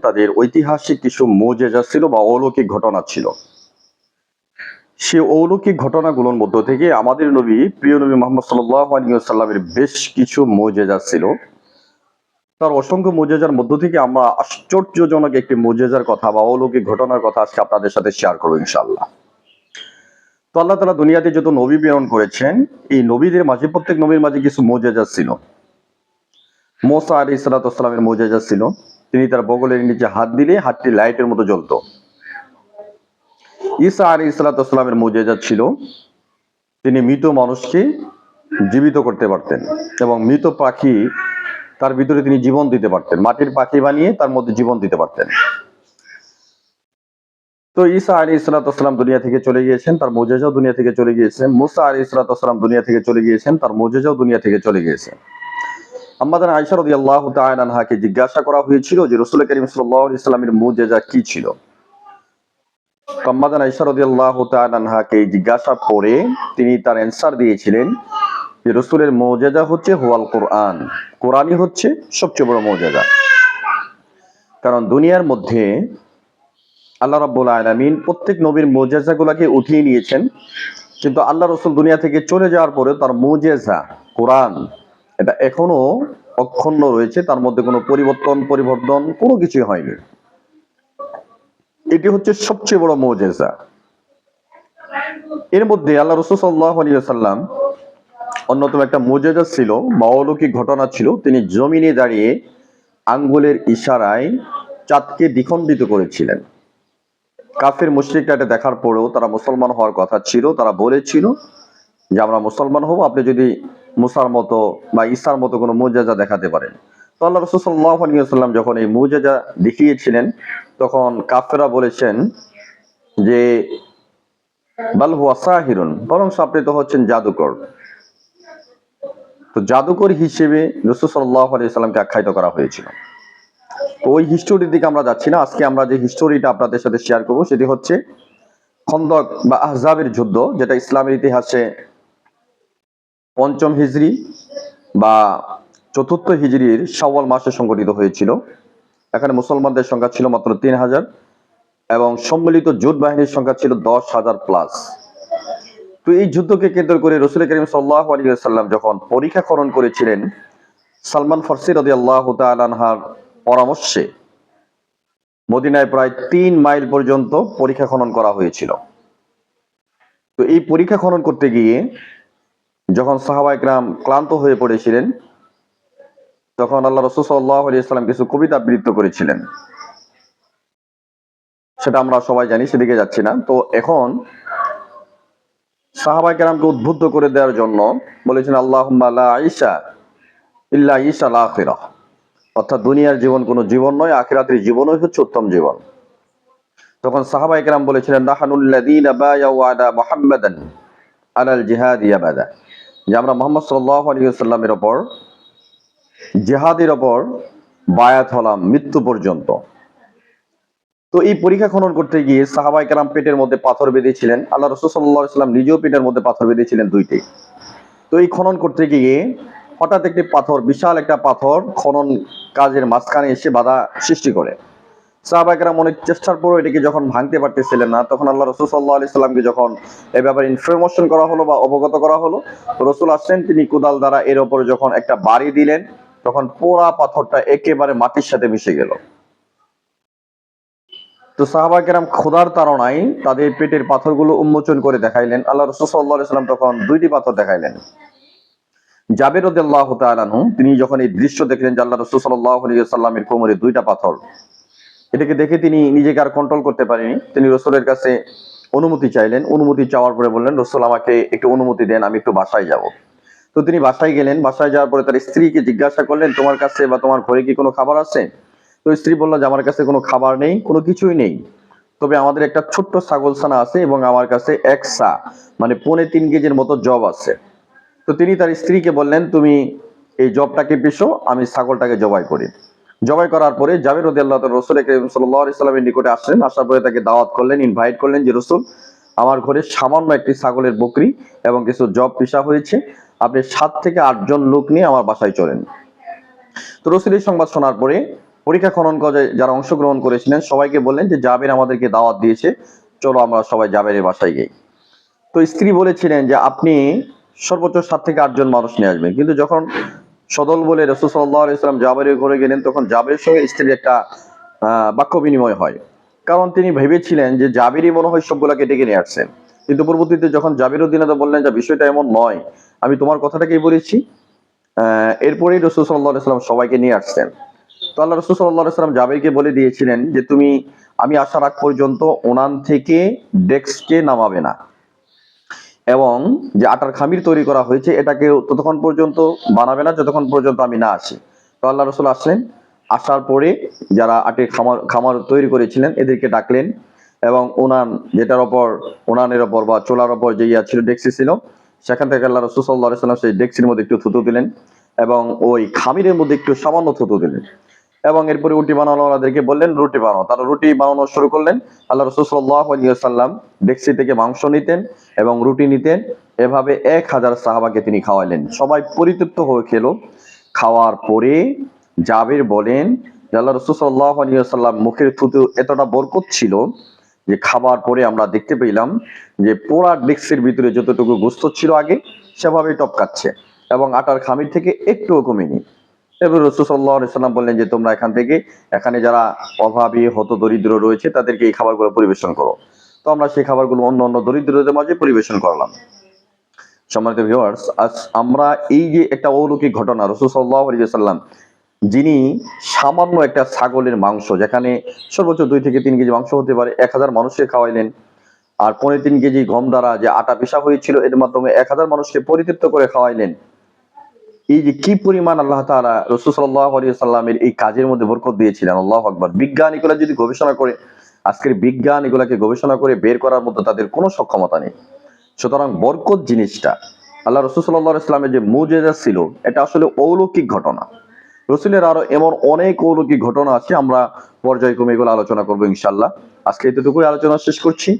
তাদের ঐতিহাসিক কিছু মুজিজা ছিল বা অলৌকিক ঘটনা ছিল। সেই অলৌকিক ঘটনাগুলোর মধ্য থেকে আমাদের নবী, প্রিয় নবী মুহাম্মদ সাল্লাল্লাহু আলাইহি ওয়াসাল্লামের বেশ কিছু মুজিজা ছিল। তার অসংখ্য মুজিজার মধ্য থেকে আমরা আশ্চর্যজনক একটি মুজিজার কথা বা অলৌকিক ঘটনার কথা আজকে আপনাদের সাথে শেয়ার করবো ইনশাআল্লাহ। তো আল্লাহ তাআলা দুনিয়াতে যত নবী প্রেরণ করেছেন, এই নবীদের মাঝে প্রত্যেক নবীর মাঝে কিছু মুজিজা ছিল। মুসা আলাইহিস সালাতু ওয়াস সালামের মুজিজা ছিল, তিনি তার বগলের নিচে হাত দিলে হাতটি লাইটের মতো জ্বলতো। ঈসা আলাইহিস সালাতু ওয়াস সালামের মুজিজা ছিল, তিনি মৃত মানুষকে জীবিত করতে পারতেন এবং মৃত পাখি তার ভিতরে তিনি জীবন দিতে পারতেন, মাটির পাখি বানিয়ে তার মধ্যে জীবন দিতে পারতেন। তো ঈসা আলাইহিস সালাতু ওয়াস সালাম দুনিয়া থেকে চলে গিয়েছেন, তার মুজিজাও দুনিয়া থেকে চলে গিয়েছে। মুসা আলাইহিস সালাতু ওয়াস সালাম দুনিয়া থেকে চলে গিয়েছেন, তার মুজিজাও দুনিয়া থেকে চলে গিয়েছে। আম্মা জান আয়েশা রাদিয়াল্লাহু তাআলা আনহাকে জিজ্ঞাসা করা হয়েছিল যে রাসূল করিম সাল্লাল্লাহু আলাইহি সাল্লামের মুজিজা কি ছিল। আম্মা জান আয়েশা রাদিয়াল্লাহু তাআলা আনহাকে জিজ্ঞাসা করে তিনি তার অ্যানসার দিয়েছিলেন যে রাসূলের মুজিজা হচ্ছে হুয়াল কোরআন, কোরআনই হচ্ছে সবচেয়ে বড় মুজিজা। কারণ দুনিয়ার মধ্যে আল্লাহ রাব্বুল আলামিন প্রত্যেক নবীর মুজিজাগুলোকে উঠিয়ে নিয়েছেন, কিন্তু আল্লাহ রাসূল দুনিয়া থেকে চলে যাওয়ার পরে তার মুজিজা কোরআন এটা এখনো অক্ষুণ্ণ রয়েছে, তার মধ্যে কোনো পরিবর্তন কোনো কিছুই হয়নি। এটি হচ্ছে সবচেয়ে বড় মুজিজা। এর মধ্যে আল্লাহ রাসূল সাল্লাল্লাহু আলাইহি ওয়াসাল্লাম অন্যতম একটা মুজিজা ছিল বা অলৌকিক ঘটনা ছিল, তিনি জমিনে দাঁড়িয়ে আঙ্গুলের ইশারায় চাঁদকে দ্বিখণ্ডিত করেছিলেন। কাফের মুশরিকরা এটা দেখার পরেও তারা মুসলমান হওয়ার কথা ছিল, তারা বলেছিল যে আমরা মুসলমান হব আপনি যদি মুসার মতো বা ঈসার মতো কোনো মুজিজা দেখাতে পারেন। তো আল্লাহ রাসূল সাল্লাল্লাহু আলাইহি ওয়াসাল্লাম যখন এই মুজিজা দেখিয়েছিলেন তখন কাফেররা বলেছেন যে বাল হুয়া সাহিরুন, বরং আপনি তো হচ্ছেন জাদুকর। তো জাদুকর হিসেবে রাসূল সাল্লাল্লাহু আলাইহি ওয়াসাল্লামকে আখ্যায়িত করা হয়েছিল। তো ওই হিস্টোরির দিকে আমরা যাচ্ছি না, আজকে আমরা যে হিস্টোরিটা আপনাদের সাথে শেয়ার করব সেটি হচ্ছে খন্দক বা আহজাবের যুদ্ধ, যেটা ইসলামের ইতিহাসে ৫ম হিজরি বা ৪র্থ হিজরির শাওয়াল মাসে সংঘটিত হয়েছিল। এখানে মুসলমানদের সংখ্যা ছিল মাত্র ৩,০০০ এবং সম্মিলিত জোট বাহিনীর সংখ্যা ছিল ১০,০০০ প্লাস। তো এই যুদ্ধকে কেন্দ্র করে রাসূল করিম সাল্লাল্লাহু আলাইহি ওয়াসাল্লাম যখন পরীক্ষা খনন করেছিলেন, সালমান ফারসি রাদিয়াল্লাহু তাআলা আনহার পরামর্শে মদিনায় প্রায় ৩ মাইল পর্যন্ত পরীক্ষা খনন করা হয়েছিল। তো এই পরীক্ষা খনন করতে গিয়ে যখন সাহাবায়ে কেরাম ক্লান্ত হয়ে পড়েছিলেন, তখন আল্লাহ রাসূল সাল্লাল্লাহু আলাইহি ওয়াসাল্লাম কিছু কবিতা আবৃত্তি করেছিলেন, সেটা আমরা সবাই জানি, সেদিকে যাচ্ছি না। তো এখন সাহাবায়ে কেরামকে উদ্বুদ্ধ করে দেওয়ার জন্য বলেছেন আল্লাহুম্মা লা আইশা ইল্লা ঈশাল আখিরাহ, অর্থাৎ দুনিয়ার জীবন কোনো জীবন নয়, আখিরাতের জীবনই হচ্ছে উত্তম জীবন। তখন সাহাবায়ে কেরাম বলেছিলেন নাহানুল লাযীনা বায়াউ আলা মুহাম্মাদান আলাল জিহাদি আবাদা, যে আমরা মুহাম্মদ সাল্লাল্লাহু আলাইহি ওয়াসাল্লামের উপর জিহাদের উপর বায়াত হলাম মৃত্যু পর্যন্ত। তো এই পরীক্ষা খনন করতে গিয়ে সাহাবায়ে কেরাম পেটের মধ্যে পাথর বেঁধেছিলেন, আল্লাহ রাসূল সাল্লাল্লাহু আলাইহি ওয়াসাল্লাম নিজেও পেটের মধ্যে পাথর বেঁধেছিলেন দুইটি। তো এই খনন করতে গিয়ে হঠাৎ একটি পাথর, বিশাল একটা পাথর খনন কাজের মাঝখানে এসে বাধা সৃষ্টি করে। সাহাবায়ে কেরাম অনেক চেষ্টার পরও এটাকে যখন ভাঙতে পারতেছিলেন না, তখন আল্লাহ রাসূল সাল্লাল্লাহু আলাইহি ওয়াসাল্লামকে যখন এ ব্যাপারে ইনফরমেশন করা হলো বা অবগত করা হলো, রাসূল আসলেন, তিনি কোদাল দ্বারা এর উপর যখন একটা বাড়ি দিলেন, তখন পুরা পাথরটা একেবারে মাটির সাথে মিশে গেল। তো সাহাবায়ে কেরাম খোদার তাড়নায় তাদের পেটের পাথরগুলো উন্মোচন করে দেখাইলেন। আল্লাহ রাসূল সাল্লাল্লাহু আলাইহি ওয়াসাল্লাম তখন দুইটি পাথর দেখাইলেন। জাবের রাদিয়াল্লাহু তাআলা আনহু তিনি যখন এই দৃশ্য দেখলেন যে আল্লাহ রাসূল সাল্লাল্লাহু আলাইহি ওয়াসাল্লামের কোমরে দুইটা পাথর, এটাকে দেখে তিনি নিজেকে আর কন্ট্রোল করতে পারেনি। তিনি রাসূলের কাছে অনুমতি চাইলেন। অনুমতি চাওয়ার পরে বললেন, রাসূল আমাকে একটু অনুমতি দেন, আমি একটু বাসায় যাব। তো তিনি বাসায় গেলেন। বাসায় যাওয়ার পরে তার স্ত্রীকে জিজ্ঞাসা করলেন, তোমার কাছে বা তোমার ঘরে কি কোনো খাবার আছে? তো স্ত্রী বলল যে আমার কাছে কোনো খাবার নেই, কোনো কিছুই নেই, তবে আমাদের একটা ছোট্ট ছাগলছানা আছে এবং আমার কাছে ১ সা মানে ৩.৫ কেজির মতো জব আছে। তো তিনি তার স্ত্রীকে বললেন, তুমি এই জবটাকে পিষো, আমি ছাগলটাকে জবাই করি। জবাই করার পরে জাবের রাদিয়াল্লাহু তাআলা রাসূল করিম সাল্লাল্লাহু আলাইহি ওয়াসাল্লামের নিকটে আসলেন। আসার পরে তাকে দাওয়াত করলেন, ইনভাইট করলেন যে রাসূল, আমার ঘরে সামান্য একটি ছাগলের বকরি এবং কিছু জব পিষা হয়েছে, আপনি ৭ থেকে ৮ জন লোক নিয়ে আমার বাসায় চলেন। তো রাসূল এই সংবাদ শোনার পরে পরীক্ষা খনন কাজে যারা অংশগ্রহণ করেছিলেন সবাইকে বললেন যে জাবের আমাদেরকে দাওয়াত দিয়েছে, চলো আমরা সবাই জাবেরের বাসায় যাই। তো স্ত্রী বলেছিলেন যে আপনি সর্বোচ্চ 7 থেকে 8 জন মানুষ নিয়ে আসবেন। কিন্তু যখন সদল বলে রাসূল সাল্লাল্লাহু আলাইহি ওয়াসাল্লাম জাবেরের ঘরে গেলেন, তখন জাবেরের সঙ্গে স্ত্রীর একটা বাক্য বিনিময় হয়। কারণ তিনি ভেবেছিলেন যে জাবেরই মনে হয় সবগুলাকে ডেকে নিয়ে আসছেন। কিন্তু পরবর্তীতে যখন জাবির উদ্দিন বললেন যে বিষয়টা এমন নয়, আমি তোমার কথাটাকেই বলেছি, এরপরেই রাসূল সাল্লাল্লাহু আলাইহি ওয়াসাল্লাম সবাইকে নিয়ে আসছেন। তো আল্লাহ রাসূল সাল্লাল্লাহু আলাইহি ওয়াসাল্লাম জাবিরকে বলে দিয়েছিলেন যে তুমি আমি আসার আগ পর্যন্ত উনান থেকে ডেস্কে নামাবে না, এবং যে আটার খামির তৈরি করা হয়েছে এটাকে ততক্ষণ পর্যন্ত বানাবে না যতক্ষণ পর্যন্ত আমি না আসি। তো আল্লাহ রসুল আসলেন, আসার পরে যারা আটের খামার খামার তৈরি করেছিলেন এদেরকে ডাকলেন, এবং উনানের ওপর বা চোলার ওপর যে ছিল ডেক্সি ছিল, সেখান থেকে আল্লাহ রসুল সাল্লাল্লাহু আলাইহি ওয়াসাল্লাম সেই ডেক্সির মধ্যে একটু থুতু দিলেন এবং ওই খামিরের মধ্যে একটু সামান্য থুতু দিলেন, এবং এরপরে রুটি বানানোওয়ালাদেরকে বললেন রুটি বানাও। তারা রুটি বানানো শুরু করলেন। আল্লাহ রাসূল সাল্লাল্লাহু আলাইহি ওয়াসাল্লাম ডেক্সি থেকে মাংস নিতেন এবং রুটি নিতেন। এভাবে 1000 সাহাবাকে তিনি খাওয়াইলেন। সবাই পরিতৃপ্ত হয়ে খেলো। খাওয়ার পরে জাবির বলেন যে আল্লাহ রাসূল সাল্লাল্লাহু আলাইহি ওয়াসাল্লাম মুখের থুতু এতটা বরকত ছিল যে খাবার পরে আমরা দেখতে পেলাম যে পোড়া ডেক্সির ভিতরে যতটুকু গোস্ত ছিল আগে সেভাবেই টপকাচ্ছে এবং আটার খামির থেকে একটুও কমেনি। এবার রাসূল সাল্লাল্লাহু আলাইহি ওয়াসাল্লাম বললেন যে তোমরা এখানে যারা অভাবী হতদরিদ্র রয়েছে তাদেরকে এই খাবারগুলো পরিবেশন করো। তো আমরা সেই খাবারগুলো অন্য অন্য দরিদ্রদের মাঝে পরিবেশন করলাম। সম্মানিত ভিউয়ার্স, আজ আমরা এই যে একটা অলৌকিক ঘটনা, রাসূল সাল্লাল্লাহু আলাইহি ওয়াসাল্লাম যিনি সামান্য একটা ছাগলের মাংস, যেখানে সর্বোচ্চ 2 থেকে 3 কেজি মাংস হতে পারে, 1000 মানুষকে খাওয়াইলেন। আর 3.5 কেজি গম দ্বারা যে আটা পিসা হয়েছিল এর মাধ্যমে 1000 মানুষকে পরিতৃপ্ত করে খাওয়াইলেন। এই যে কি পরিমাণ আল্লাহ তাআলা রাসূল সাল্লাল্লাহু আলাইহি ওয়াসাল্লামের এই কাজের মধ্যে বরকত দিয়েছিলেন, আল্লাহু আকবার। বিজ্ঞান এগুলা যদি গবেষণা করে, আজকের বিজ্ঞান এগুলাকে গবেষণা করে বের করার মতো তাদের কোনো সক্ষমতা নেই। সুতরাং বরকত জিনিসটা, আল্লাহ রাসূল সাল্লাল্লাহু আলাইহি ওয়াসাল্লামের যে মুজিজা ছিল, এটা আসলে অলৌকিক ঘটনা। রসুলের আরো এমন অনেক অলৌকিক ঘটনা আছে, আমরা পর্যায়ক্রমে এগুলো আলোচনা করবো ইনশাআল্লাহ। আজকে এতটুকুই আলোচনা শেষ করছি।